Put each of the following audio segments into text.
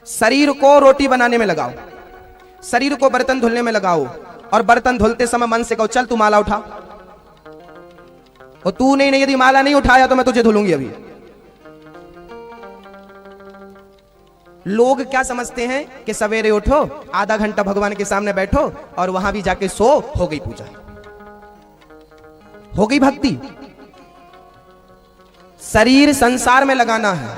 शरीर को रोटी बनाने में लगाओ, शरीर को बर्तन धुलने में लगाओ, और बर्तन धुलते समय मन से कहो चल तू माला उठा, और तू नहीं, यदि माला नहीं उठाया तो मैं तुझे धुलूंगी अभी। लोग क्या समझते हैं कि सवेरे उठो, आधा घंटा भगवान के सामने बैठो और वहां भी जाके सो, हो गई पूजा, हो गई भक्ति। शरीर संसार में लगाना है,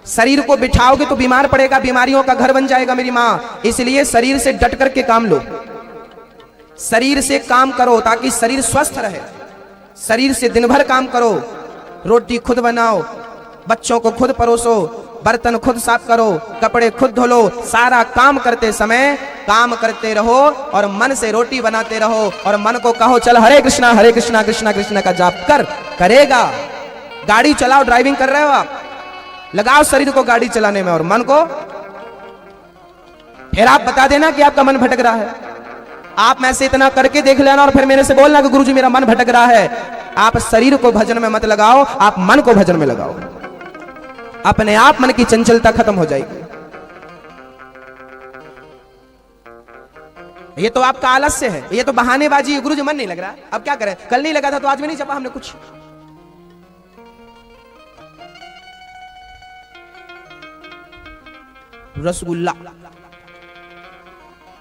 शरीर को बिठाओगे तो बीमार पड़ेगा, बीमारियों का घर बन जाएगा मेरी मां। इसलिए शरीर से डट करके काम लो, शरीर से काम करो ताकि शरीर स्वस्थ रहे। शरीर से दिन भर काम करो, रोटी खुद बनाओ, बच्चों को खुद परोसो, बर्तन खुद साफ करो, कपड़े खुद धो, सारा काम करते समय काम करते रहो और मन से रोटी बनाते रहो, और मन को कहो चल हरे कृष्णा कृष्णा कृष्णा का जाप कर, करेगा। गाड़ी चलाओ, ड्राइविंग कर रहे हो आप, लगाओ शरीर को गाड़ी चलाने में और मन को, फिर आप बता देना कि आपका मन भटक रहा है। आप में से इतना करके देख लेना और फिर मेरे से बोलना कि गुरुजी मेरा मन भटक रहा है। आप शरीर को भजन में मत लगाओ, आप मन को भजन में लगाओ, अपने आप मन की चंचलता खत्म हो जाएगी। ये तो आपका आलस्य है, ये तो बहानेबाजी है, गुरुजी मन नहीं लग रहा, अब क्या करें, कल नहीं लगा था तो आज भी नहीं छपा हमने कुछ। रसगुल्ला,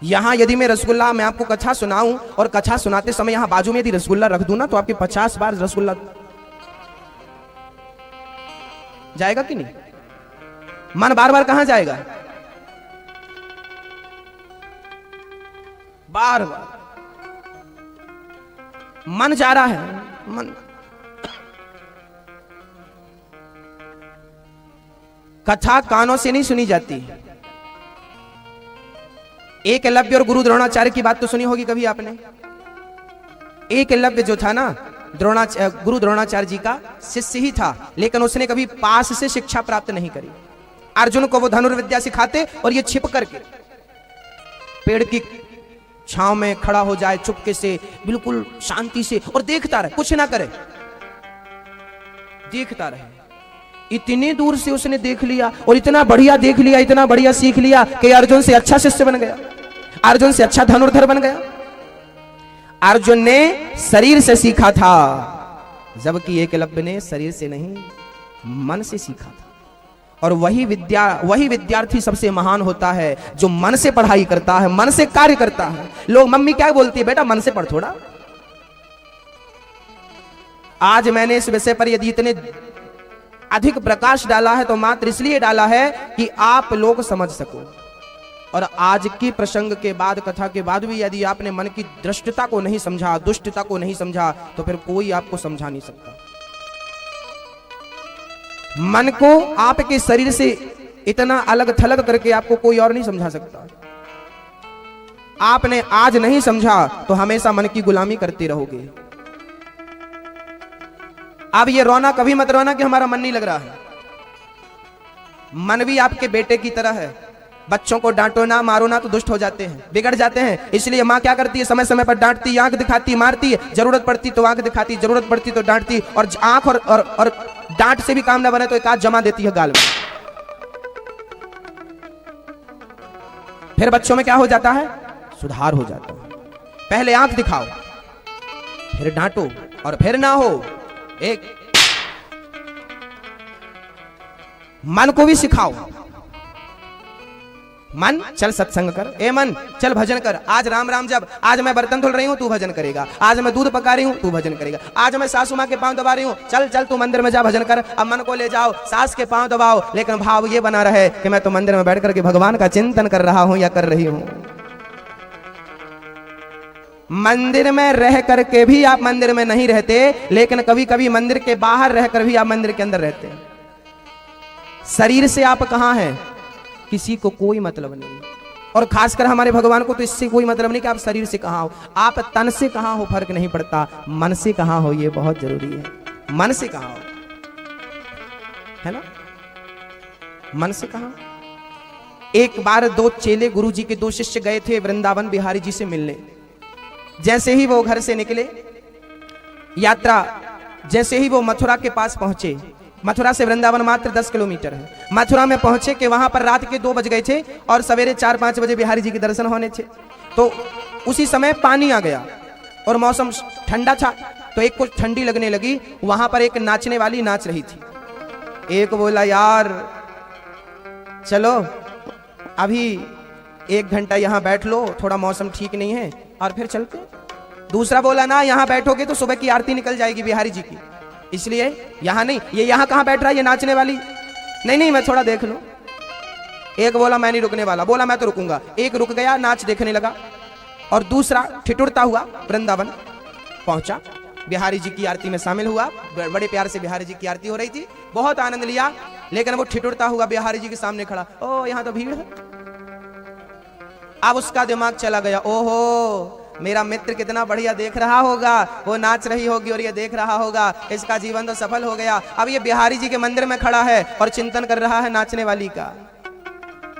यहां यदि मैं रसगुल्ला, मैं आपको कथा सुनाऊं और कथा सुनाते समय यहां बाजू में यदि रसगुल्ला रख दूं ना तो आपके 50 बार रसगुल्ला जाएगा कि नहीं? मन बार बार कहां जाएगा? बार बार मन जा रहा है, मन। कथा कानों से नहीं सुनी जाती। एकलव्य और गुरु द्रोणाचार्य की बात तो सुनी होगी कभी आपने। एकलव्य जो था ना, गुरु द्रोणाचार्य जी का शिष्य ही था, लेकिन उसने कभी पास से शिक्षा प्राप्त नहीं करी। अर्जुन को वो धनुर्विद्या सिखाते और ये छिप करके पेड़ की छांव में खड़ा हो जाए चुपके से, बिल्कुल शांति से, और देखता रहे, कुछ ना करे, देखता रहे। इतने दूर से उसने देख लिया और इतना बढ़िया देख लिया, इतना बढ़िया सीख लिया कि अर्जुन से अच्छा शिष्य बन गया, अर्जुन से अच्छा धनुर्धर बन गया। अर्जुन ने शरीर से सीखा था, जबकि एकलव्य ने शरीर से नहीं मन से सीखा था। और वही विद्यार्थी सबसे महान होता है जो मन से पढ़ाई करता है, मन से कार्य करता है। लोग मम्मी क्या बोलती है, बेटा मन से पढ़ थोड़ा। आज मैंने इस विषय पर यदि इतने अधिक प्रकाश डाला है तो मात्र इसलिए डाला है कि आप लोग समझ सको। और आज की प्रसंग के बाद, कथा के बाद भी यदि आपने मन की दृष्टता को नहीं समझा, दुष्टता को नहीं समझा, तो फिर कोई आपको समझा नहीं सकता। मन को आपके शरीर से इतना अलग थलग करके आपको कोई और नहीं समझा सकता। आपने आज नहीं समझा तो हमेशा मन की गुलामी करते रहोगे। अब ये रोना कभी मत रोना कि हमारा मन नहीं लग रहा है। मन भी आपके बेटे की तरह है। बच्चों को डांटो ना, मारो ना तो दुष्ट हो जाते हैं, बिगड़ जाते हैं। इसलिए माँ क्या करती है, समय समय पर डांटती, आंख दिखाती, मारती है, जरूरत पड़ती तो आंख दिखाती, जरूरत पड़ती तो डांटती, और आंख और डांट से भी काम ना बने तो एक आंख जमा देती है गाल में। फिर बच्चों में क्या हो जाता है, सुधार हो जाता है। पहले आंख दिखाओ, फिर डांटो, और फिर ना हो एक मन को भी सिखाओ। मन चल सत्संग कर, ए मन चल भजन कर। आज राम राम जब, आज मैं बर्तन धुल रही हूं तू भजन करेगा, आज मैं दूध पका रही हूं तू भजन करेगा, आज मैं सासू मां के पांव दबा रही हूं, चल चल तू मंदिर में जा भजन कर। अब मन को ले जाओ, सास के पांव दबाओ, लेकिन भाव ये बना रहे कि मैं तो मंदिर में बैठ करके भगवान का चिंतन कर रहा हूं या कर रही हूं। मंदिर में रह करके भी आप मंदिर में नहीं रहते, लेकिन कभी कभी मंदिर के बाहर रहकर भी आप मंदिर के अंदर रहते हैं। शरीर से आप कहां हैं, किसी को कोई मतलब नहीं। और खासकर हमारे भगवान को तो इससे कोई मतलब नहीं कि आप शरीर से कहां हो, आप तन से कहां हो फर्क नहीं पड़ता, मन से कहां हो ये बहुत जरूरी है। मन से कहां हो, है ना, मन से कहां। एक बार दो चेले, गुरु जी के दो शिष्य गए थे वृंदावन बिहारी जी से मिलने। जैसे ही वो घर से निकले, यात्रा जैसे ही वो मथुरा के पास पहुंचे, मथुरा से वृंदावन मात्र 10 किलोमीटर है। मथुरा में पहुंचे कि वहां पर रात के 2 बज गए थे और सवेरे 4-5 बजे बिहारी जी के दर्शन होने थे। तो उसी समय पानी आ गया और मौसम ठंडा था, तो एक कुछ ठंडी लगने लगी। वहां पर एक नाचने वाली नाच रही थी। एक बोला यार चलो अभी 1 घंटा यहां बैठ लो, थोड़ा मौसम ठीक नहीं है और फिर चलते। दूसरा बोला ना यहां बैठोगे तो सुबह की आरती निकल जाएगी बिहारी जी की, इसलिए यहां नहीं। ये यहां कहां बैठ रहा है ये नाचने वाली? नहीं मैं थोड़ा देख लूं। एक बोला मैं नहीं रुकने वाला, बोला मैं तो रुकूंगा। एक रुक गया, नाच देखने लगा और दूसरा ठिठुरता हुआ वृंदावन पहुंचा, बिहारी जी की आरती में शामिल हुआ। बड़े प्यार से बिहारी जी की आरती हो रही थी, बहुत आनंद लिया, लेकिन वो ठिठुरता हुआ बिहारी जी के सामने खड़ा, ओ यहां तो भीड़ है। अब उसका दिमाग चला गया, ओहो मेरा मित्र कितना बढ़िया देख रहा होगा, वो नाच रही होगी और ये देख रहा होगा, इसका जीवन तो सफल हो गया। अब ये बिहारी जी के मंदिर में खड़ा है और चिंतन कर रहा है नाचने वाली का,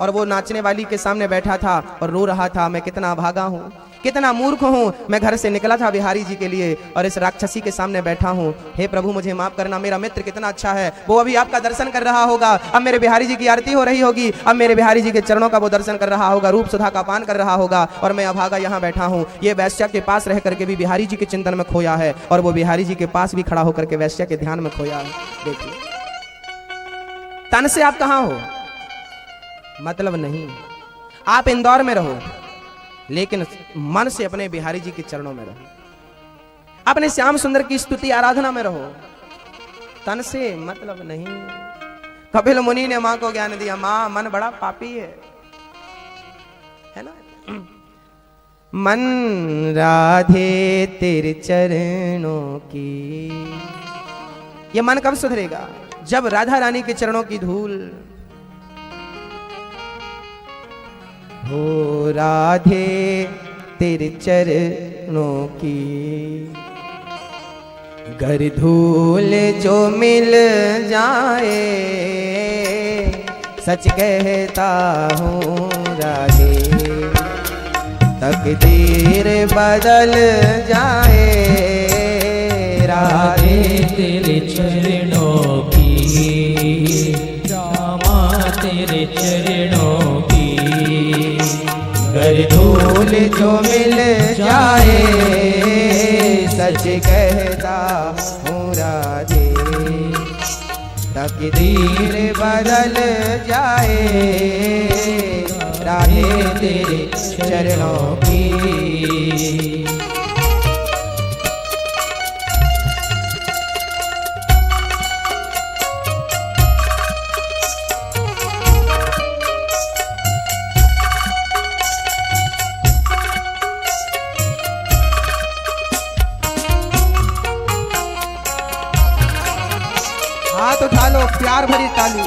और वो नाचने वाली के सामने बैठा था और रो रहा था, मैं कितना भागा हूं, कितना मूर्ख हूं, मैं घर से निकला था बिहारी जी के लिए और इस राक्षसी के सामने बैठा हूं। हे प्रभु मुझे माफ करना, मेरा मित्र कितना अच्छा है, वो अभी आपका दर्शन कर रहा होगा, अब मेरे बिहारी जी की आरती हो रही होगी, अब मेरे बिहारी जी के चरणों का वो दर्शन कर रहा होगा, रूप सुधा का पान कर रहा होगा, और मैं अभागा यहाँ बैठा हूँ। ये वैश्या के पास रह करके भी बिहारी जी के चिंतन में खोया है और वो बिहारी जी के पास भी खड़ा होकर के वैश्या के ध्यान में खोया है। देखिए तन से आप कहाँ हो मतलब नहीं, आप इंदौर में रहो लेकिन मन से अपने बिहारी जी के चरणों में रहो, अपने श्याम सुंदर की स्तुति आराधना में रहो, तन से मतलब नहीं। कपिल मुनि ने मां को ज्ञान दिया, मां मन बड़ा पापी है ना। मन राधे तेरे चरणों की, ये मन कब सुधरेगा? जब राधा रानी के चरणों की धूल हो, राधे तेरे चरणों की गर धूल जो मिल जाए, सच कहता हूँ राधे तकदीर बदल जाए। राधे तेरे चरणों की, रामा तेरे चरणों की गर धूल जो मिल जाए, सच कहता हूँ राधे तकदीर बदल जाए। राधे तेरे चरणों की। हाथ उठा लो, प्यार भरी ताली।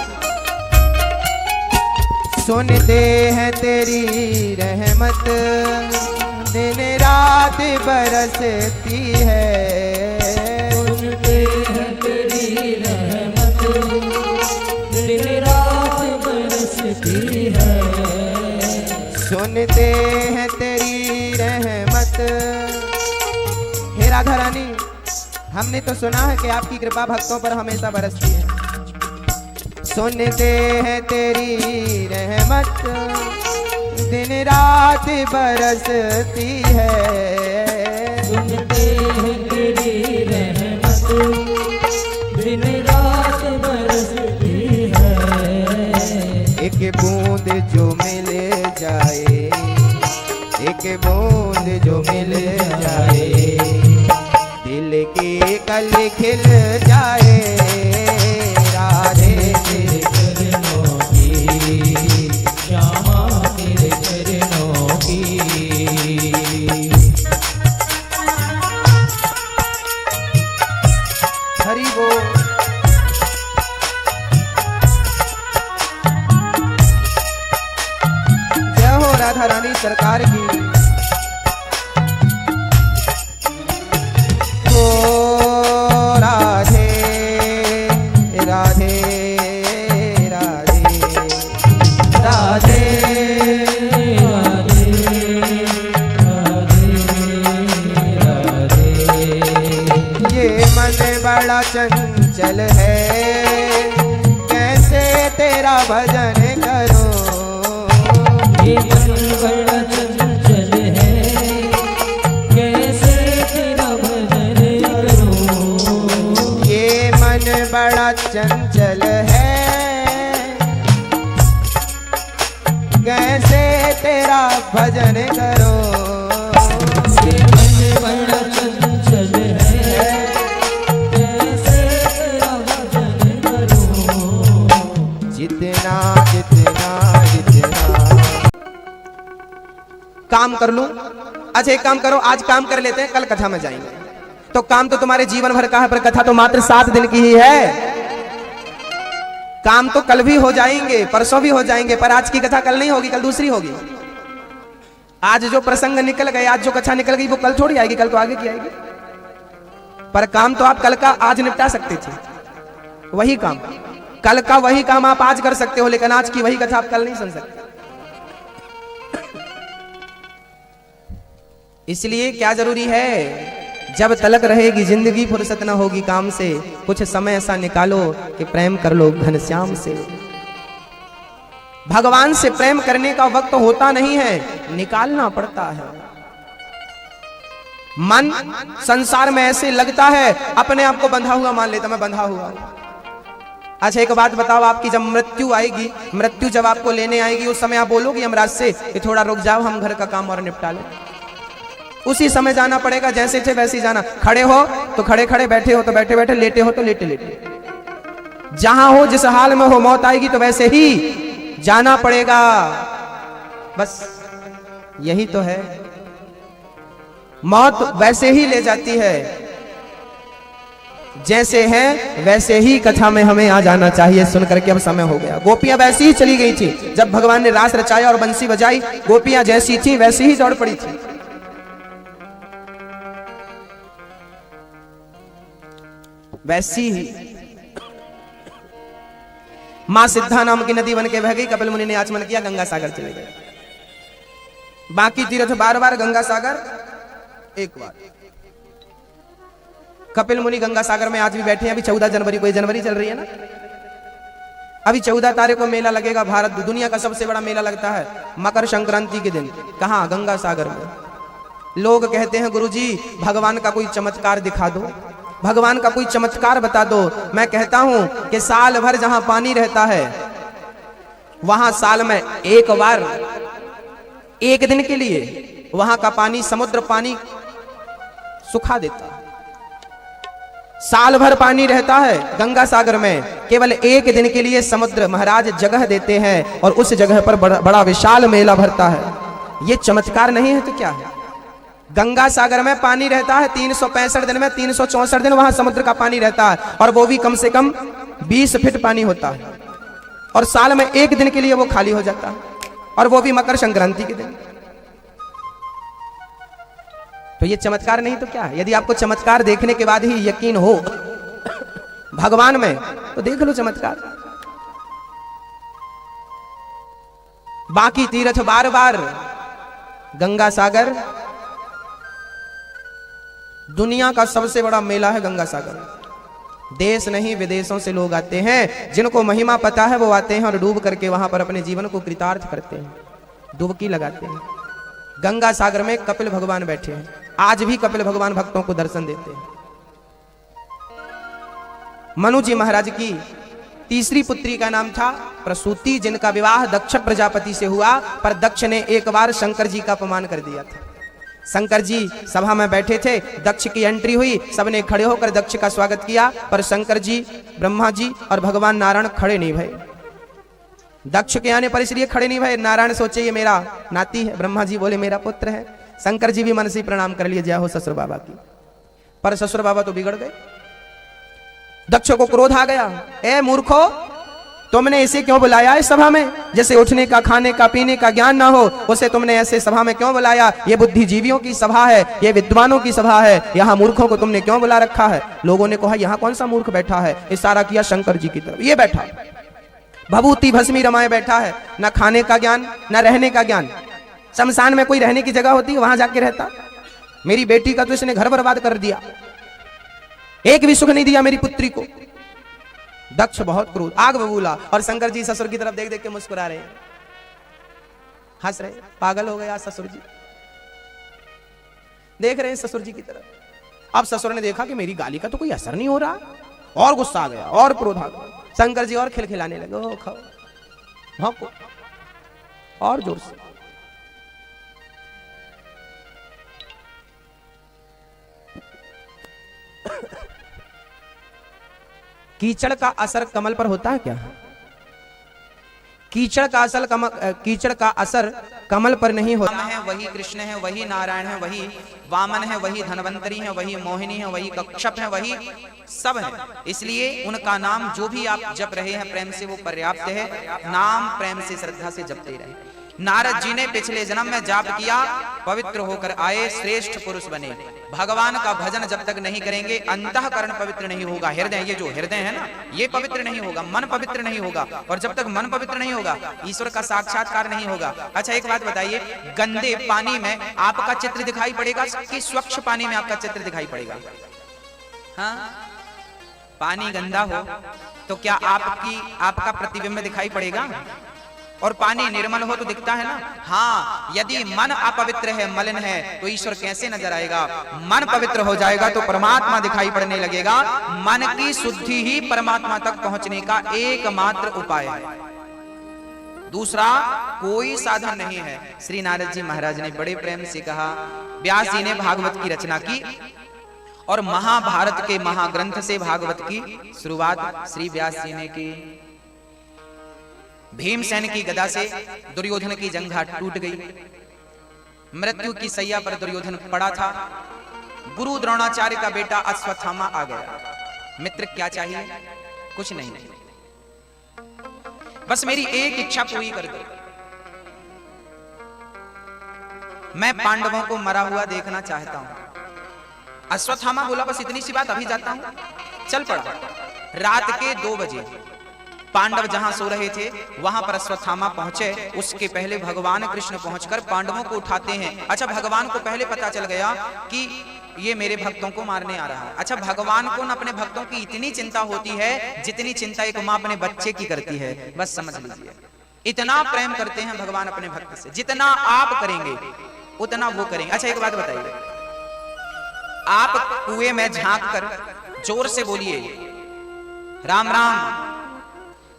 सुनते हैं तेरी रहमत, दिन रात बरसती है। सुनते हैं तेरी रहमत, दिन रात बरसती है। सुनते हैं तेरी रहमत। हे राधा रानी, हमने तो सुना है कि आपकी कृपा भक्तों पर हमेशा बरसती है। सुनते हैं तेरी रहमत, दिन रात बरसती है। सुनते हैं तेरी रहमत, दिन रात बरसती है। एक बूंद जो मिल जाए, एक बूंद जो मिल जाए, दिल की कली खिल जाए। राधे तेरे चरणों की, श्यामा तेरे चरणों की। हरि बोल। जय हो राधा रानी सरकार की। राधे राधे राधे राधे राधे। ये मन बड़ा चंचल है, भजन करो। ये मन बड़ा चंचल है, कैसे तेरा भजन करूं। ये मन बड़ा चंचल है, कैसे तेरा भजन करो। ये मन बड़ा चंचल है, कैसे तेरा भजन करूं। जितना जितना जितना काम कर लूं। अच्छा एक काम करो, आज काम कर लेते हैं, कल कथा में जाएंगे। तो काम तो तुम्हारे जीवन भर का है, पर कथा तो मात्र 7 दिन की ही है। काम तो कल भी हो जाएंगे, परसों भी हो जाएंगे, पर आज की कथा कल नहीं होगी, कल दूसरी होगी। आज जो प्रसंग निकल गए, आज जो कथा निकल गई, वो कल थोड़ी आएगी, कल तो आगे की आएगी। पर काम तो आप कल का आज निपटा सकते थे, वही काम कल का वही काम आप आज कर सकते हो, लेकिन आज की वही कथा आप कल नहीं सुन सकते। इसलिए क्या जरूरी है, जब तलक रहेगी जिंदगी फुर्सत ना होगी काम से, कुछ समय ऐसा निकालो कि प्रेम कर लो घनश्याम से। भगवान से प्रेम करने का वक्त तो होता नहीं है, निकालना पड़ता है। मन संसार में ऐसे लगता है, अपने आप को बंधा हुआ मान लेता, मैं बंधा हुआ। अच्छा एक बात बताओ, आपकी जब मृत्यु आएगी, मृत्यु जब आपको लेने आएगी, उस समय आप बोलोगे यमराज से कि थोड़ा रुक जाओ, हम घर का काम और निपटा लें। उसी समय जाना पड़ेगा, जैसे थे वैसे ही जाना। खड़े हो तो खड़े खड़े, बैठे हो तो बैठे बैठे, लेटे हो तो लेटे लेटे। जहां हो जिस हाल में हो, मौत आएगी तो वैसे ही जाना पड़ेगा। बस यही तो है, मौत वैसे ही ले जाती है। जैसे है वैसे ही कथा में हमें आ जाना चाहिए। सुन करके अब समय हो गया। गोपियां वैसी ही चली गई थी, जब भगवान ने रास रचाया और बंसी बजाई, गोपियां जैसी थी वैसी ही दौड़ पड़ी थी। वैसी ही मां सिद्धा नाम की नदी बन के बह गई। कपिल मुनि ने आचमन किया, गंगा सागर चले गए। बाकी तीर्थ बार बार, गंगा सागर एक बार। कपिल मुनि गंगा सागर में आज भी बैठे हैं। अभी 14 जनवरी को, जनवरी चल रही है ना, अभी 14 तारीख को मेला लगेगा। भारत दुनिया का सबसे बड़ा मेला लगता है मकर संक्रांति के दिन। कहां? गंगा सागर में। लोग कहते हैं गुरुजी भगवान का कोई चमत्कार दिखा दो, भगवान का कोई चमत्कार बता दो। मैं कहता हूं कि साल भर जहां पानी रहता है, वहां साल में एक बार, एक दिन के लिए वहां का पानी, समुद्र पानी सुखा देता है। साल भर पानी रहता है गंगा सागर में, केवल एक दिन के लिए समुद्र महाराज जगह देते हैं और उस जगह पर बड़ा विशाल मेला भरता है। ये चमत्कार नहीं है तो क्या है? गंगा सागर में पानी रहता है 365 दिन में 364 दिन वहां समुद्र का पानी रहता है, और वो भी कम से कम 20 फीट पानी होता है, और साल में एक दिन के लिए वो खाली हो जाता है, और वो भी मकर संक्रांति के दिन। तो ये चमत्कार नहीं तो क्या है? यदि आपको चमत्कार देखने के बाद ही यकीन हो भगवान में, तो देख लो चमत्कार। बाकी तीर्थ बार बार, गंगा सागर दुनिया का सबसे बड़ा मेला है। गंगा सागर देश नहीं विदेशों से लोग आते हैं, जिनको महिमा पता है वो आते हैं और डूब करके वहां पर अपने जीवन को कृतार्थ करते हैं, डुबकी लगाते हैं। गंगा सागर में कपिल भगवान बैठे हैं, आज भी कपिल भगवान भक्तों को दर्शन देते हैं। मनु जी महाराज की तीसरी पुत्री का नाम था प्रसूति, जिनका विवाह दक्ष प्रजापति से हुआ, पर दक्ष ने एक बार शंकर जी का अपमान कर दिया था। शंकर जी सभा में बैठे थे, दक्ष की एंट्री हुई, सबने खड़े होकर दक्ष का स्वागत किया, पर शंकर जी, ब्रह्मा जी और भगवान नारायण खड़े नहीं भये। दक्ष के आने पर इसलिए खड़े नहीं भये, नारायण सोचे ये मेरा नाती है, ब्रह्मा जी बोले मेरा पुत्र है। शंकर जी भी मन से प्रणाम कर लिए, जय हो ससुर बाबा की। पर ससुर बाबा तो बिगड़ गए। दक्ष को क्रोध आ गया, ए मूर्खो, तुमने इसे क्यों बुलाया इस सभा में? जैसे उठने का, खाने का, पीने का ज्ञान ना हो, उसे तुमने ऐसे सभा में क्यों बुलाया? ये बुद्धिजीवियों की सभा है, ये विद्वानों की सभा है, यहाँ मूर्खों को तुमने क्यों बुला रखा है? लोगों ने कहा यहाँ कौन सा मूर्ख बैठा है? इशारा किया शंकर जी की तरफ, ये बैठा भभूति भस्मी रमाए बैठा है, ना खाने का ज्ञान ना रहने का ज्ञान। शमशान में कोई रहने की जगह होती है, वहां जाके रहता। मेरी बेटी का तो इसने घर बर्बाद कर दिया, एक भी सुख नहीं दिया मेरी पुत्री को। दक्ष बहुत क्रोध, आग बबूला। और शंकर जी ससुर की तरफ देख देख के मुस्कुरा रहे, हंस रहे, पागल हो गया ससुर जी, देख रहे हैं ससुर जी की तरफ। अब ससुर ने देखा कि मेरी गाली का तो कोई असर नहीं हो रहा, और गुस्सा आ गया और क्रोध आ गया। शंकर जी और खिलखिलाने लगे, ओ खाओ भौंको और जोर से। कीचड़ का असर कमल पर होता है क्या? कीचड़ का असर कमल पर नहीं होता। राम है वही, कृष्ण है वही, नारायण है वही, वामन है वही, धनवंतरी है वही, मोहिनी है वही, कच्छप है वही, सब है। इसलिए उनका नाम जो भी आप जप रहे हैं प्रेम से वो पर्याप्त है। नाम प्रेम से श्रद्धा से जपते रहे। नारद जी ने पिछले जन्म में जाप किया, पवित्र होकर आए, श्रेष्ठ पुरुष बने। भगवान का भजन जब तक नहीं करेंगे अंतःकरण पवित्र नहीं होगा। हृदय, ये जो हृदय है ना, ये पवित्र नहीं होगा, मन पवित्र नहीं होगा। और जब तक मन पवित्र नहीं होगा ईश्वर का साक्षात्कार नहीं होगा। अच्छा एक बात बताइए, गंदे पानी में आपका चित्र दिखाई पड़ेगा कि स्वच्छ पानी में आपका चित्र दिखाई पड़ेगा? हाँ, पानी गंदा हो तो क्या आपका प्रतिबिंब दिखाई पड़ेगा? और पानी निर्मल हो तो दिखता है ना। हाँ, यदि मन अपवित्र है, मलिन है, तो ईश्वर कैसे नजर आएगा? मन पवित्र हो जाएगा तो परमात्मा दिखाई पड़ने लगेगा। मन की शुद्धि ही परमात्मा तक पहुंचने का एकमात्र उपाय है, दूसरा कोई साधन नहीं है। श्री नारद जी महाराज ने बड़े प्रेम से कहा, व्यास जी ने भागवत की रचना की और महाभारत के महाग्रंथ से भागवत की शुरुआत श्री व्यास जी ने की। भीमसेन की गदा से दुर्योधन की जंघा टूट गई, मृत्यु की सैया पर दुर्योधन पड़ा था। गुरु द्रोणाचार्य का बेटा अश्वत्थामा आ गया। मित्र क्या चाहिए? कुछ नहीं, बस मेरी एक इच्छा पूरी कर दो, मैं पांडवों को मरा हुआ देखना चाहता हूं। अश्वत्थामा बोला, बस इतनी सी बात, अभी जाता हूं। चल पड़ा। रात के 2 बजे पांडव जहां सो रहे थे वहां पर अश्वत्थामा पहुंचे। उसके पहले भगवान कृष्ण पहुंचकर पांडवों को उठाते हैं। अच्छा, भगवान को पहले पता चल गया कि ये मेरे भक्तों को मारने आ रहा है। अच्छा, भगवान को न अपने भक्तों की इतनी चिंता होती है जितनी चिंता एक मां अपने बच्चे की करती है। बस समझ लीजिए, इतना प्रेम करते हैं भगवान अपने भक्त से। जितना आप करेंगे उतना वो करेंगे। अच्छा एक बात बताइए, आप कुएं में झांक कर जोर से बोलिए राम राम,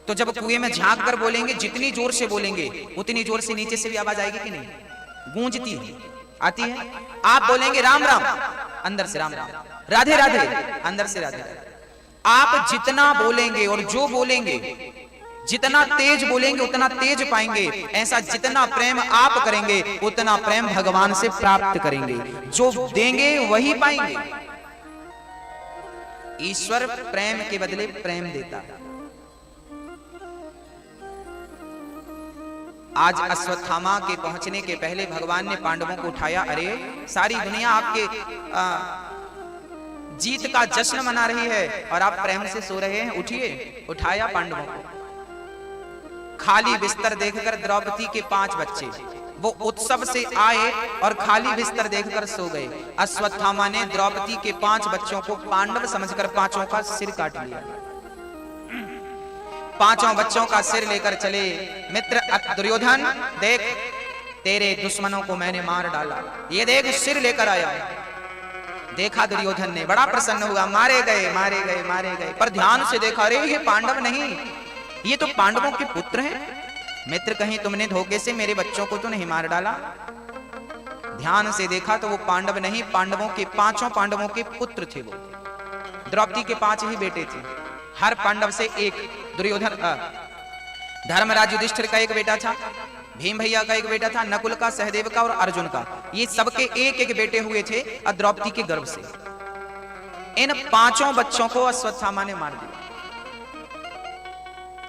तो जब कुएं में झांक कर बोलेंगे, जितनी जोर से बोलेंगे उतनी जोर से नीचे से भी आवाज आएगी कि नहीं? गूंजती है, आती है। आप बोलेंगे राम राम, अंदर से राम राम, राधे राधे, अंदर से राधे राधे। आप जितना बोलेंगे और जो बोलेंगे, जितना तेज बोलेंगे उतना तेज पाएंगे। ऐसा जितना प्रेम आप करेंगे उतना प्रेम भगवान से प्राप्त करेंगे। जो देंगे वही पाएंगे। ईश्वर प्रेम के बदले प्रेम देता है। आज अश्वत्थामा के पहुंचने के पहले भगवान ने पांडवों को उठाया। अरे सारी दुनिया आपके जीत का जश्न मना रही है और आप प्रेम से सो रहे हैं, उठिए। उठाया पांडवों को। खाली बिस्तर देखकर द्रौपदी के 5 बच्चे वो उत्सव से आए और खाली बिस्तर देखकर सो गए। अश्वत्थामा ने द्रौपदी के 5 बच्चों को पांडव समझकर 5 का सिर काट लिया। 5 बच्चों का सिर लेकर चले। मित्र दुर्योधन, देख तेरे दुश्मनों को मैंने मार डाला, ये देख सिर लेकर आया। देखा दुर्योधन ने, बड़ा प्रसन्न हुआ। मारे गए मारे गए मारे गए, पर ध्यान से देखा, अरे ये पांडव नहीं, ये तो पांडवों के पुत्र हैं। मित्र कहीं तुमने धोखे से मेरे बच्चों को तो नहीं मार डाला? ध्यान से देखा तो वो पांडव नहीं, पांडवों के 5 पांडवों के पुत्र थे। वो द्रौपदी के 5 ही बेटे थे, हर पांडव से एक। दुर्योधन धर्मराज युधिष्ठिर का एक बेटा था, भीम भैया का एक बेटा था, नकुल का, सहदेव का और अर्जुन का। ये सबके एक एक बेटे हुए थे द्रौपदी के गर्भ से। इन 5 बच्चों को अश्वत्थामा ने मार दिया।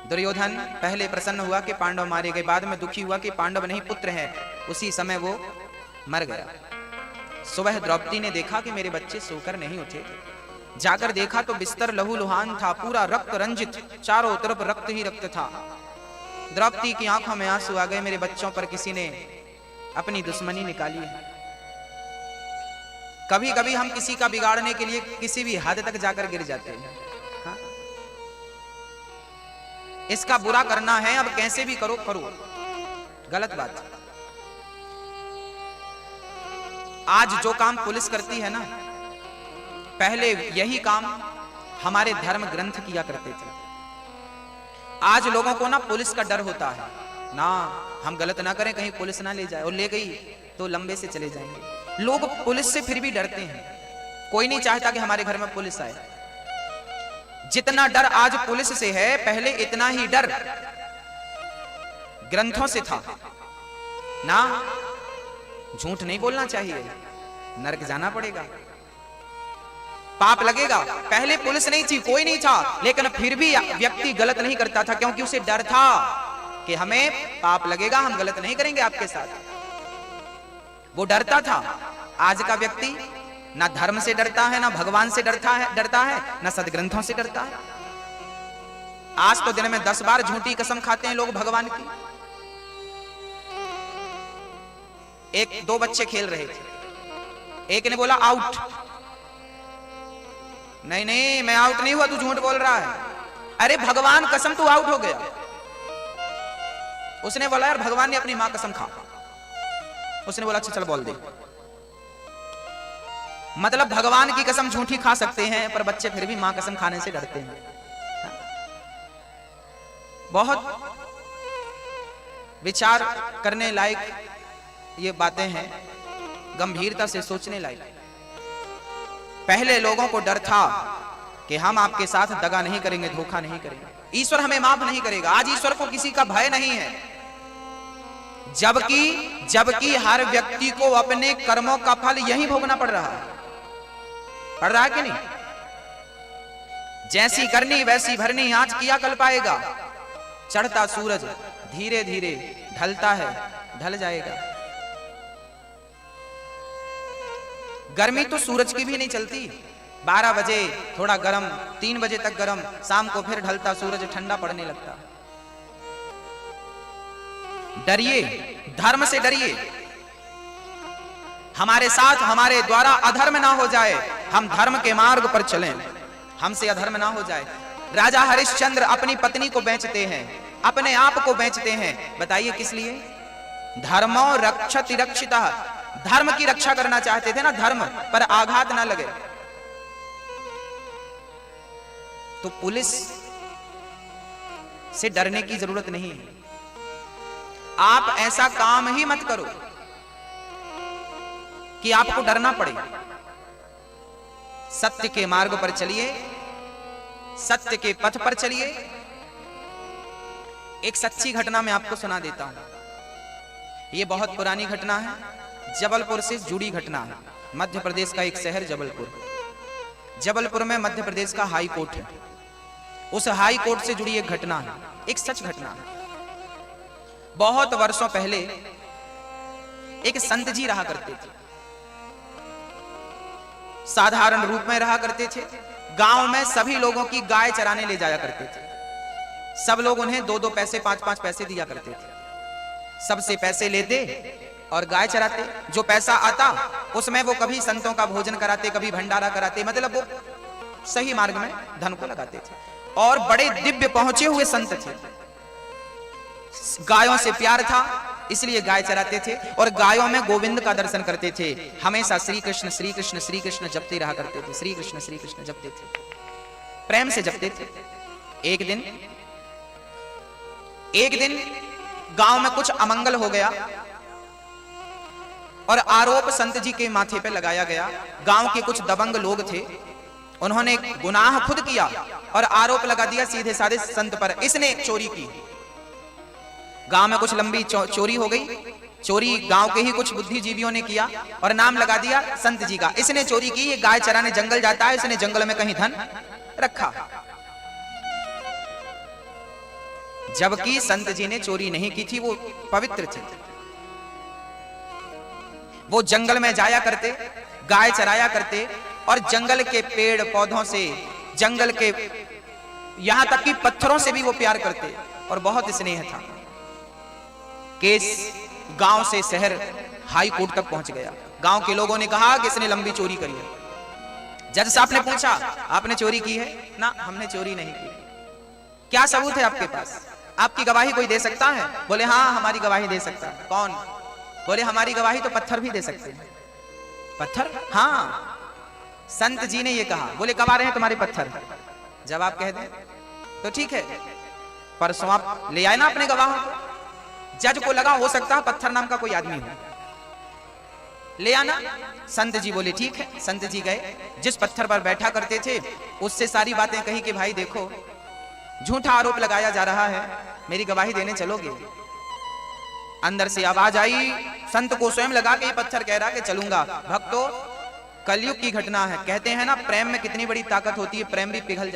दुर्योधन पहले प्रसन्न हुआ कि पांडव मारे गए, बाद में दुखी हुआ कि पांडव नहीं पुत्र हैं। उसी समय वो मर गया। सुबह द्रौपदी ने देखा कि मेरे बच्चे सोकर नहीं उठे। जाकर देखा तो बिस्तर लहूलुहान था, पूरा रक्त रंजित, चारों तरफ रक्त ही रक्त था। द्रौपदी की आंखों में आंसू आ गए। मेरे बच्चों पर किसी ने अपनी दुश्मनी निकाली है। कभी कभी हम किसी का बिगाड़ने के लिए किसी भी हद तक जाकर गिर जाते हैं। हाँ? इसका बुरा करना है, अब कैसे भी करो करो, गलत बात। आज जो काम पुलिस करती है ना, पहले यही काम हमारे धर्म ग्रंथ किया करते थे। आज लोगों को ना पुलिस का डर होता है ना, हम गलत ना करें, कहीं पुलिस ना ले जाए, और ले गई तो लंबे से चले जाएंगे। लोग पुलिस से फिर भी डरते हैं, कोई नहीं चाहता कि हमारे घर में पुलिस आए। जितना डर आज पुलिस से है, पहले इतना ही डर ग्रंथों से था ना। झूठ नहीं बोलना चाहिए, नरक जाना पड़ेगा, पाप लगेगा। पहले पुलिस नहीं थी, कोई नहीं था, लेकिन फिर भी व्यक्ति गलत नहीं करता था, क्योंकि उसे डर था कि हमें पाप लगेगा, हम गलत नहीं करेंगे आपके साथ, वो डरता था। आज का व्यक्ति ना धर्म से डरता है, ना भगवान से डरता है, ना सदग्रंथों से डरता है। आज तो दिन में 10 बार झूठी कसम खाते हैं लोग भगवान की। दो बच्चे खेल रहे थे, एक ने बोला आउट, नहीं नहीं मैं आउट नहीं हुआ, तू झूठ बोल रहा है। अरे भगवान कसम, तू आउट हो गया। उसने बोला यार भगवान ने अपनी मां कसम खा। उसने बोला अच्छा चल बोल दे। मतलब भगवान की कसम झूठी खा सकते हैं, पर बच्चे फिर भी मां कसम खाने से डरते हैं। बहुत विचार करने लायक ये बातें हैं, गंभीरता से सोचने लायक। पहले लोगों को डर था कि हम आपके साथ दगा नहीं करेंगे, धोखा नहीं करेंगे, ईश्वर हमें माफ नहीं करेगा। आज ईश्वर को किसी का भय नहीं है, जबकि हर व्यक्ति को अपने कर्मों का फल यही भोगना पड़ रहा है कि नहीं? जैसी करनी वैसी भरनी, आज किया कल पाएगा। चढ़ता सूरज धीरे धीरे ढलता है, ढल जाएगा। गर्मी तो सूरज की भी नहीं चलती, 12 बजे थोड़ा गर्म, 3 बजे तक गर्म, शाम को फिर ढलता सूरज, ठंडा पड़ने लगता। डरिए, धर्म से डरिए, हमारे साथ हमारे द्वारा अधर्म ना हो जाए, हम धर्म के मार्ग पर चलें, हमसे अधर्म ना हो जाए। राजा हरिश्चंद्र अपनी पत्नी को बेचते हैं, अपने आप को बेचते हैं, बताइए किस लिए? धर्मो रक्षति रक्षितः, धर्म की रक्षा करना चाहते थे ना, धर्म पर आघात ना लगे। तो पुलिस से डरने की जरूरत नहीं है। आप ऐसा काम ही मत करो कि आपको डरना पड़े। सत्य के मार्ग पर चलिए, सत्य के पथ पर चलिए। एक सच्ची घटना मैं आपको सुना देता हूं। यह बहुत पुरानी घटना है, जबलपुर से जुड़ी घटना है। मध्य प्रदेश का एक शहर जबलपुर में मध्य प्रदेश का हाई कोर्ट है। उस हाई कोर्ट से जुड़ी एक घटना है, एक सच घटना है। बहुत वर्षों पहले एक संत जी रहा करते थे, साधारण रूप में रहा करते थे। गांव में सभी लोगों की गाय चराने ले जाया करते थे। सब लोग उन्हें 2-2 पैसे 5-5 पैसे दिया करते थे। सबसे पैसे लेते और गाय चराते। जो पैसा आता उसमें वो कभी संतों का भोजन कराते, कभी भंडारा कराते, मतलब वो सही मार्ग में धन को लगाते थे। और बड़े दिव्य पहुंचे हुए संत थे, गायों से प्यार था, इसलिए गाय चराते थे और गायों में गोविंद का दर्शन करते थे। हमेशा श्री कृष्ण श्री कृष्ण श्री कृष्ण जपते रहा करते थे। श्री कृष्ण जपते थे, प्रेम से जपते थे। एक दिन गांव में कुछ अमंगल हो गया और आरोप संत जी के माथे पे लगाया गया। गांव के कुछ दबंग लोग थे, उन्होंने गुनाह खुद किया और आरोप लगा दिया सीधे साधे संत पर, इसने चोरी की। गांव में कुछ लंबी चोरी हो गई। चोरी गांव के ही कुछ बुद्धिजीवियों ने किया और नाम लगा दिया संत जी का, इसने चोरी की। ये गाय चराने जंगल जाता है, इसने जंगल में कहीं धन रखा। जबकि संत जी ने चोरी नहीं की थी, वो पवित्र थे। वो जंगल में जाया करते, गाय चराया करते और जंगल के पेड़ पौधों से, जंगल के यहां तक कि पत्थरों से भी वो प्यार करते और बहुत स्नेह था। केस गांव से शहर हाई कोर्ट तक पहुंच गया। गांव के लोगों ने कहा कि इसने लंबी चोरी करी है। जज साहब ने पूछा आपने चोरी की है? ना, हमने चोरी नहीं की। क्या सबूत है आपके पास? आपकी गवाही कोई दे सकता है? बोले हाँ हमारी गवाही दे सकता है। कौन? बोले हमारी गवाही तो पत्थर भी दे सकते हैं। पत्थर? हाँ, संत जी ने ये कहा। बोले कब आ रहे हैं तुम्हारे पत्थर? जब आप कह दें तो ठीक है, परसों आप ले आए ना अपने गवाहों को। जज को लगा हो सकता है पत्थर नाम का कोई आदमी हो, ले आना। संत जी बोले ठीक है। संत जी गए, जिस पत्थर पर बैठा करते थे उससे सारी बातें कही कि भाई देखो झूठा आरोप लगाया जा रहा है, मेरी गवाही देने चलोगे? अंदर से आवाज आई, संत को स्वयं लगा के पत्थर कह रहा कि चलूंगा। भक्तों, कलयुग की घटना है। कहते हैं ना प्रेम में कितनी बड़ी ताकत होती है, प्रेम भी पिघल जाता है।